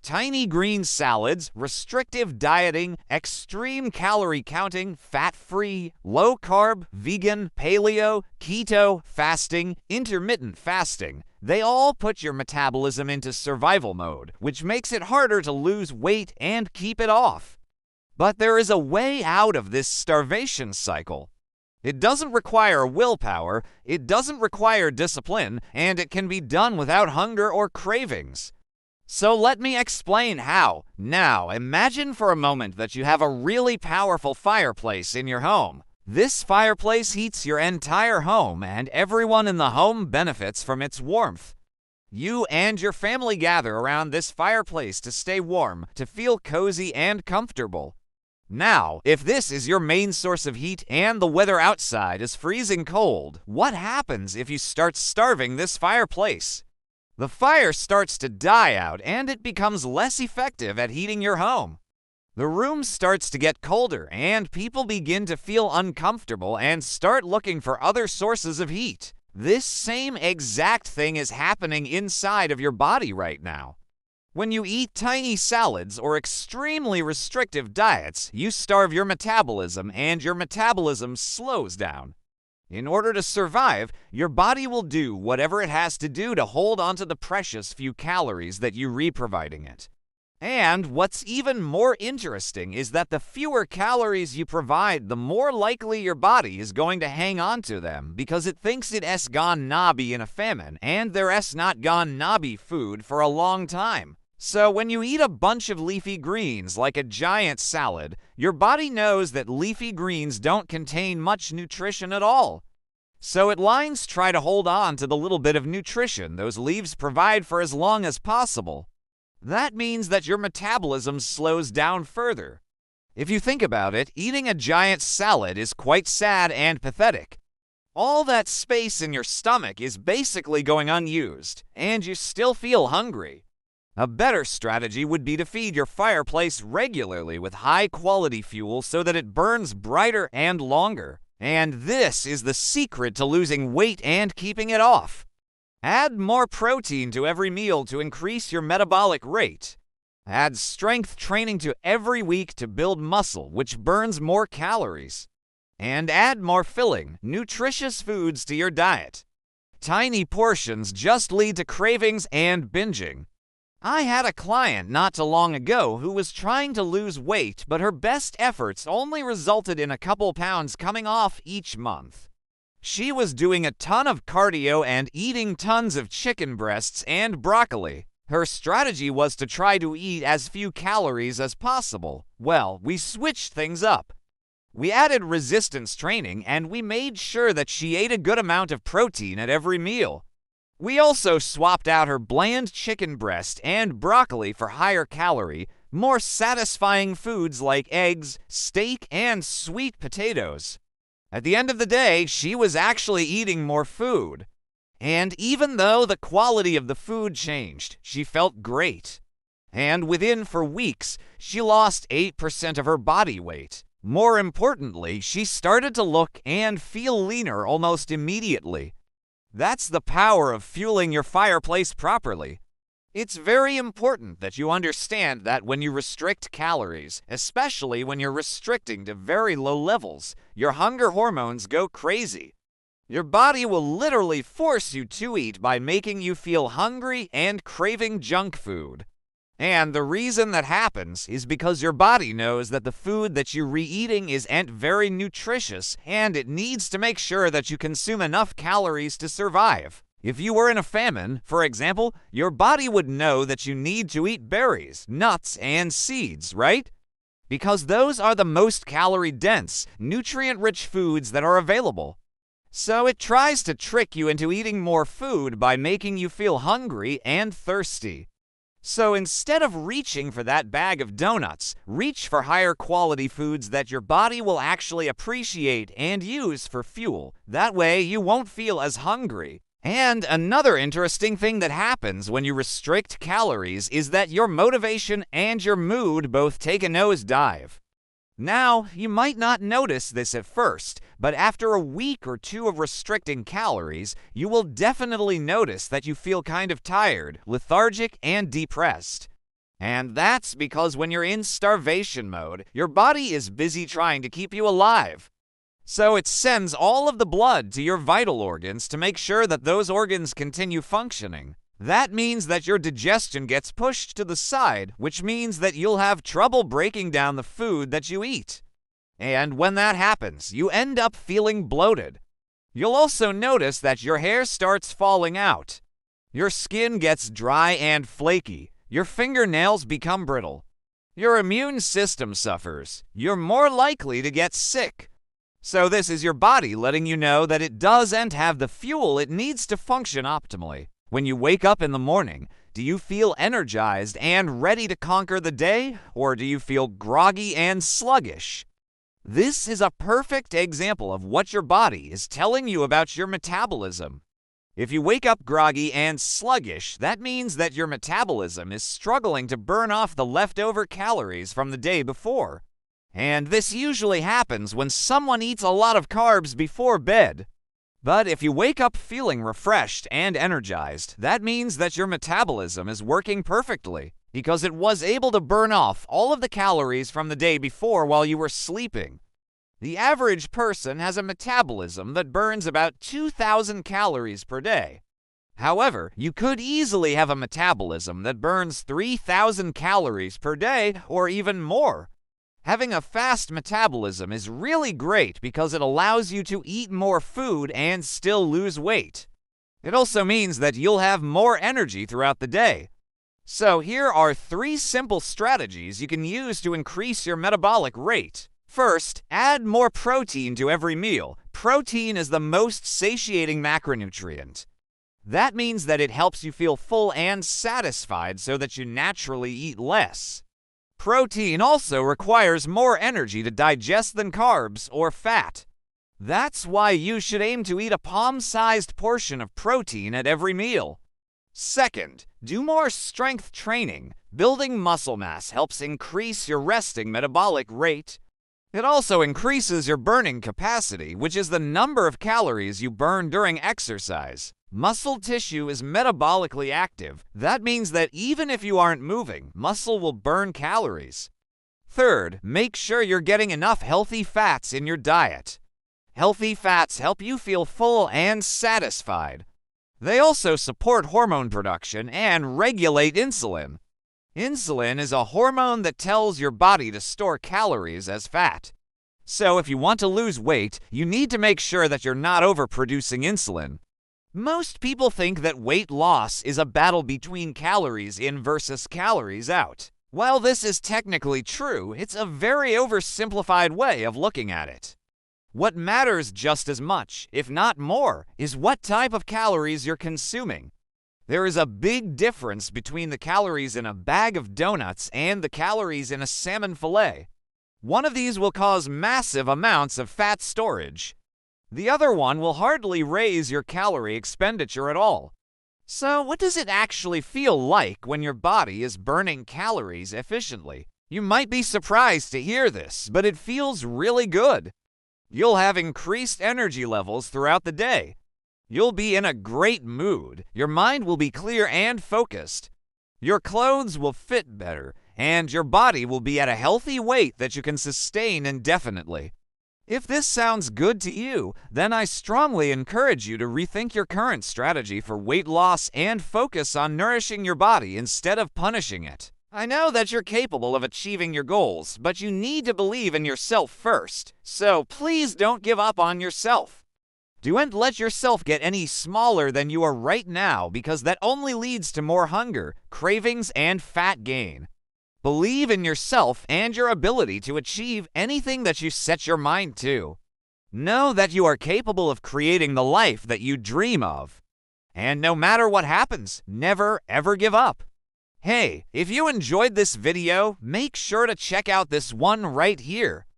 Tiny green salads, restrictive dieting, extreme calorie counting, fat-free, low-carb, vegan, paleo, keto, fasting, intermittent fasting. They all put your metabolism into survival mode, which makes it harder to lose weight and keep it off. But there is a way out of this starvation cycle. It doesn't require willpower, it doesn't require discipline, and it can be done without hunger or cravings. So let me explain how. Now, imagine for a moment that you have a really powerful fireplace in your home. This fireplace heats your entire home, and everyone in the home benefits from its warmth. You and your family gather around this fireplace to stay warm, to feel cozy and comfortable. Now, if this is your main source of heat and the weather outside is freezing cold, what happens if you start starving this fireplace? The fire starts to die out and it becomes less effective at heating your home. The room starts to get colder and people begin to feel uncomfortable and start looking for other sources of heat. This same exact thing is happening inside of your body right now. When you eat tiny salads or extremely restrictive diets, you starve your metabolism and your metabolism slows down. In order to survive, your body will do whatever it has to do to hold onto the precious few calories that you re-providing it. And what's even more interesting is that the fewer calories you provide, the more likely your body is going to hang on to them because it thinks it has gone knobby in a famine and there has not gone knobby food for a long time. So when you eat a bunch of leafy greens like a giant salad, your body knows that leafy greens don't contain much nutrition at all. So it lines try to hold on to the little bit of nutrition those leaves provide for as long as possible. That means that your metabolism slows down further. If you think about it, eating a giant salad is quite sad and pathetic. All that space in your stomach is basically going unused, and you still feel hungry. A better strategy would be to feed your fireplace regularly with high-quality fuel so that it burns brighter and longer. And this is the secret to losing weight and keeping it off. Add more protein to every meal to increase your metabolic rate. Add strength training to every week to build muscle, which burns more calories. And add more filling, nutritious foods to your diet. Tiny portions just lead to cravings and binging. I had a client not too long ago who was trying to lose weight, but her best efforts only resulted in a couple pounds coming off each month. She was doing a ton of cardio and eating tons of chicken breasts and broccoli. Her strategy was to try to eat as few calories as possible. Well, we switched things up. We added resistance training and we made sure that she ate a good amount of protein at every meal. We also swapped out her bland chicken breast and broccoli for higher calorie, more satisfying foods like eggs, steak, and sweet potatoes. At the end of the day, she was actually eating more food. And even though the quality of the food changed, she felt great. And within for weeks, she lost 8% of her body weight. More importantly, she started to look and feel leaner almost immediately. That's the power of fueling your fireplace properly. It's very important that you understand that when you restrict calories, especially when you're restricting to very low levels, your hunger hormones go crazy. Your body will literally force you to eat by making you feel hungry and craving junk food. And the reason that happens is because your body knows that the food that you're re-eating isn't very nutritious, and it needs to make sure that you consume enough calories to survive. If you were in a famine, for example, your body would know that you need to eat berries, nuts, and seeds, right? Because those are the most calorie-dense, nutrient-rich foods that are available. So it tries to trick you into eating more food by making you feel hungry and thirsty. So instead of reaching for that bag of donuts, reach for higher quality foods that your body will actually appreciate and use for fuel. That way you won't feel as hungry. And another interesting thing that happens when you restrict calories is that your motivation and your mood both take a nosedive. Now, you might not notice this at first, but after a week or two of restricting calories, you will definitely notice that you feel kind of tired, lethargic, and depressed. And that's because when you're in starvation mode, your body is busy trying to keep you alive. So it sends all of the blood to your vital organs to make sure that those organs continue functioning. That means that your digestion gets pushed to the side, which means that you'll have trouble breaking down the food that you eat. And when that happens, you end up feeling bloated. You'll also notice that your hair starts falling out. Your skin gets dry and flaky. Your fingernails become brittle. Your immune system suffers. You're more likely to get sick. So this is your body letting you know that it doesn't have the fuel it needs to function optimally. When you wake up in the morning, do you feel energized and ready to conquer the day, or do you feel groggy and sluggish? This is a perfect example of what your body is telling you about your metabolism. If you wake up groggy and sluggish, that means that your metabolism is struggling to burn off the leftover calories from the day before. And this usually happens when someone eats a lot of carbs before bed. But if you wake up feeling refreshed and energized, that means that your metabolism is working perfectly because it was able to burn off all of the calories from the day before while you were sleeping. The average person has a metabolism that burns about 2,000 calories per day. However, you could easily have a metabolism that burns 3,000 calories per day or even more. Having a fast metabolism is really great because it allows you to eat more food and still lose weight. It also means that you'll have more energy throughout the day. So here are 3 simple strategies you can use to increase your metabolic rate. First, add more protein to every meal. Protein is the most satiating macronutrient. That means that it helps you feel full and satisfied so that you naturally eat less. Protein also requires more energy to digest than carbs or fat. That's why you should aim to eat a palm-sized portion of protein at every meal. Second, do more strength training. Building muscle mass helps increase your resting metabolic rate. It also increases your burning capacity, which is the number of calories you burn during exercise. Muscle tissue is metabolically active. That means that even if you aren't moving, muscle will burn calories. Third, make sure you're getting enough healthy fats in your diet. Healthy fats help you feel full and satisfied. They also support hormone production and regulate insulin. Insulin is a hormone that tells your body to store calories as fat. So if you want to lose weight, you need to make sure that you're not overproducing insulin. Most people think that weight loss is a battle between calories in versus calories out. While this is technically true, it's a very oversimplified way of looking at it. What matters just as much, if not more, is what type of calories you're consuming. There is a big difference between the calories in a bag of donuts and the calories in a salmon fillet. One of these will cause massive amounts of fat storage. The other one will hardly raise your calorie expenditure at all. So what does it actually feel like when your body is burning calories efficiently? You might be surprised to hear this, but it feels really good. You'll have increased energy levels throughout the day. You'll be in a great mood. Your mind will be clear and focused. Your clothes will fit better, and your body will be at a healthy weight that you can sustain indefinitely. If this sounds good to you, then I strongly encourage you to rethink your current strategy for weight loss and focus on nourishing your body instead of punishing it. I know that you're capable of achieving your goals, but you need to believe in yourself first. So please don't give up on yourself. Don't let yourself get any smaller than you are right now because that only leads to more hunger, cravings, and fat gain. Believe in yourself and your ability to achieve anything that you set your mind to. Know that you are capable of creating the life that you dream of. And no matter what happens, never ever give up. Hey, if you enjoyed this video, make sure to check out this one right here.